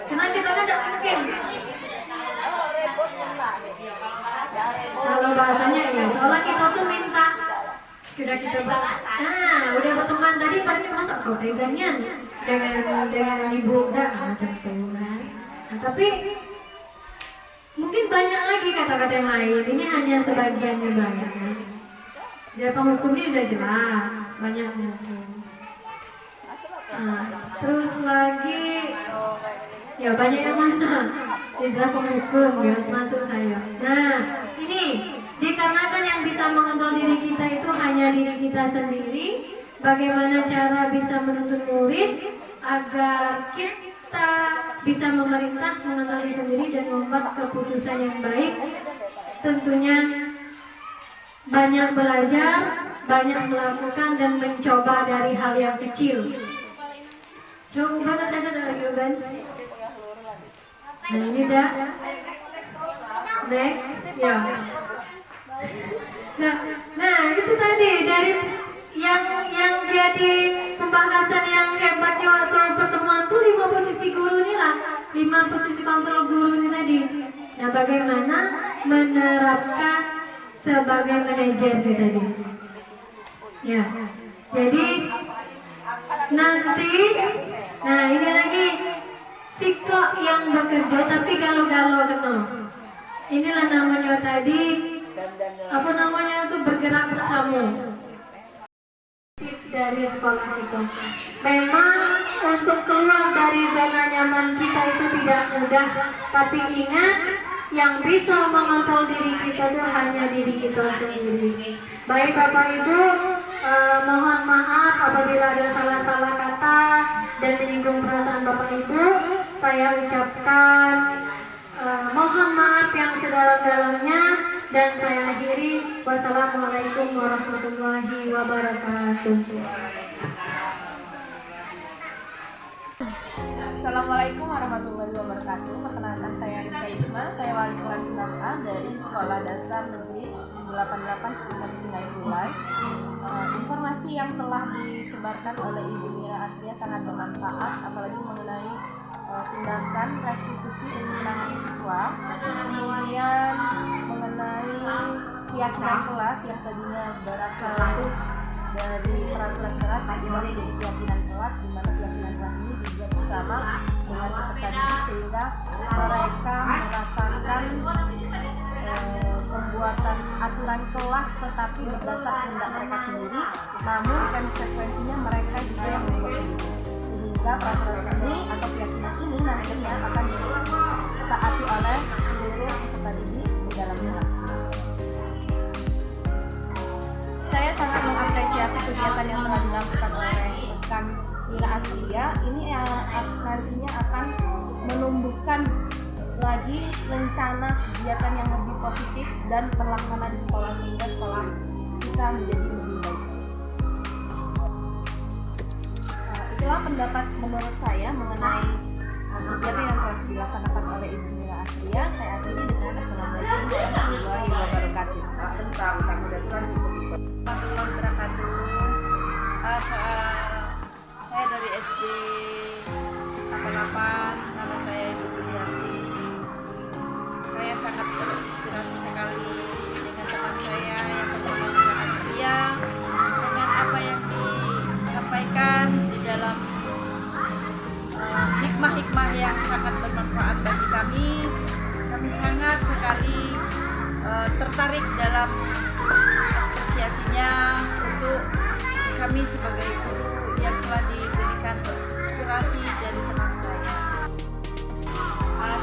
Karena kita kan tidak mungkin. Kalau bahasanya ya, soalnya kita tuh minta kita udah berteman tadi pasti masa kau teganya dengan ibu udah macam itu kan. Nah, tapi mungkin banyak lagi kata-kata yang lain. Ini hanya sebagiannya banyak. Di hukum ini udah jelas banyak hukum. Nah, terus lagi ya banyak yang mana istilah penghukum ya masuk saya. Nah ini dikarenakan yang bisa mengontrol diri kita itu hanya diri kita sendiri. Bagaimana cara bisa menuntun murid agar kita bisa memerintah, mengontrol diri sendiri dan membuat keputusan yang baik? Tentunya banyak belajar, banyak melakukan dan mencoba dari hal yang kecil. Coba saya ada lagi kan? Nah ini dah. Next, ya. Nah itu tadi dari yang jadi pembahasan yang hebatnya waktu pertemuan tuh 5 posisi guru ini lah, 5 posisi kontrol guru ini tadi. Nah bagaimana menerapkan sebagai manajer tadi. Ya, jadi nanti, nah ini lagi sikok yang bekerja tapi galau-galau kenal. Inilah namanya tadi, apa namanya itu bergerak bersama dari sekolah itu. Memang untuk keluar dari zona nyaman kita itu tidak mudah, tapi ingat yang bisa mengontrol diri kita itu hanya diri kita sendiri. Baik Bapak Ibu, mohon maaf apabila ada salah-salah kata dan menyinggung perasaan Bapak Ibu. Saya ucapkan mohon maaf yang sedalam-dalamnya dan saya akhiri. Wassalamualaikum warahmatullahi wabarakatuh. Assalamualaikum warahmatullahi wabarakatuh. Perkenalkan saya Rizka Isma, saya wali kelas 6A dari Sekolah Dasar Negeri 88 Sekolah Singai Bulai. Informasi yang telah disebarkan oleh Ibu Mira Asria sangat bermanfaat, apalagi mengenai tindakan restitusi pengulangan siswa, kemudian mengenai keyakinan kelas yang tadinya berasal dari peraturan kelas menjadi keyakinan kelas, di mana keyakinan kelas ini dibuat bersama dengan peserta didik sehingga mereka merasakan pembuatan aturan kelas tetapi berdasar kehendak mereka sendiri, namun konsekuensinya mereka juga yang membuat ini, sehingga peraturan ini atau keyakinan ini nantinya akan ditaati oleh seluruh peserta didik di dalam kelas. Saya sangat mengapresiasi kegiatan yang telah dilakukan oleh rekan Mira Asria. Ini nantinya akan menumbuhkan lagi rencana kegiatan yang lebih positif dan terlaksana di sekolah sehingga sekolah kita menjadi lebih baik. Itulah pendapat menurut saya mengenai kegiatan yang telah dilaksanakan oleh Ibu Mira Asria. Saya akhiri dengan Assalamualaikum warahmatullahi wabarakatuh. Warahmatullahi wabarakatuh. Saya dari SD 88, nama saya Ibu Budiarti. Saya sangat terinspirasi sekali dengan teman saya yang bernama Mira Asria, dengan apa yang disampaikan di dalam hikmah-hikmah yang sangat bermanfaat bagi kami. Kami sangat sekali tertarik dalam asosiasinya untuk kami sebagai guru yang telah diberikan inspirasi dari teman saya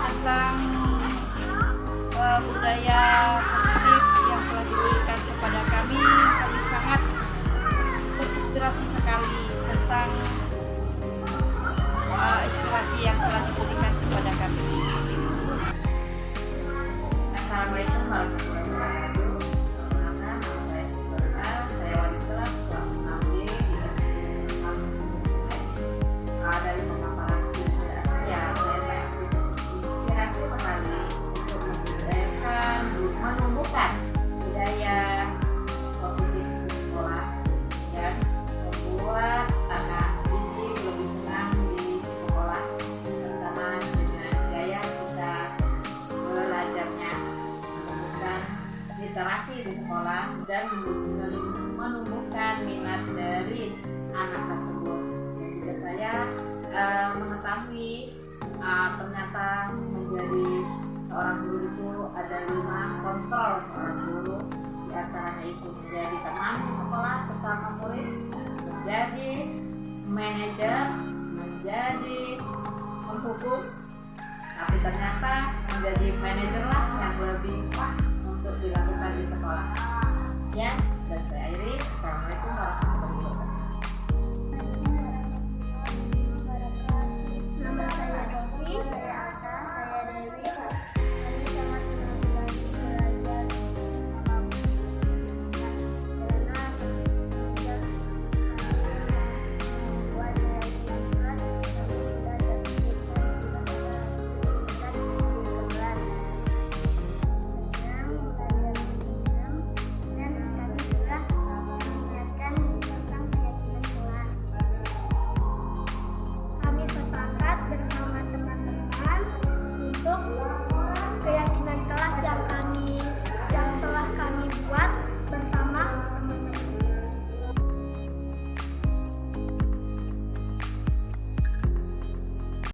tentang budaya positif yang telah diberikan kepada kami. Kami sangat terinspirasi sekali tentang inspirasi yang telah diberikan kepada kami. Assalamualaikum warahmatullahi wabarakatuh. Nama saya Ibu literasi di sekolah dan menumbuhkan minat dari anak tersebut. Dan juga saya mengetahui ternyata menjadi seorang guru itu ada 5 kontrol seorang guru, di antaranya itu menjadi teman di sekolah bersama murid, menjadi manajer, menjadi penghukum, tapi ternyata menjadi manajer lah yang lebih pas untuk dilakukan di sekolah. Ya, dan saya akhiri. Assalamualaikum warahmatullahi wabarakatuh.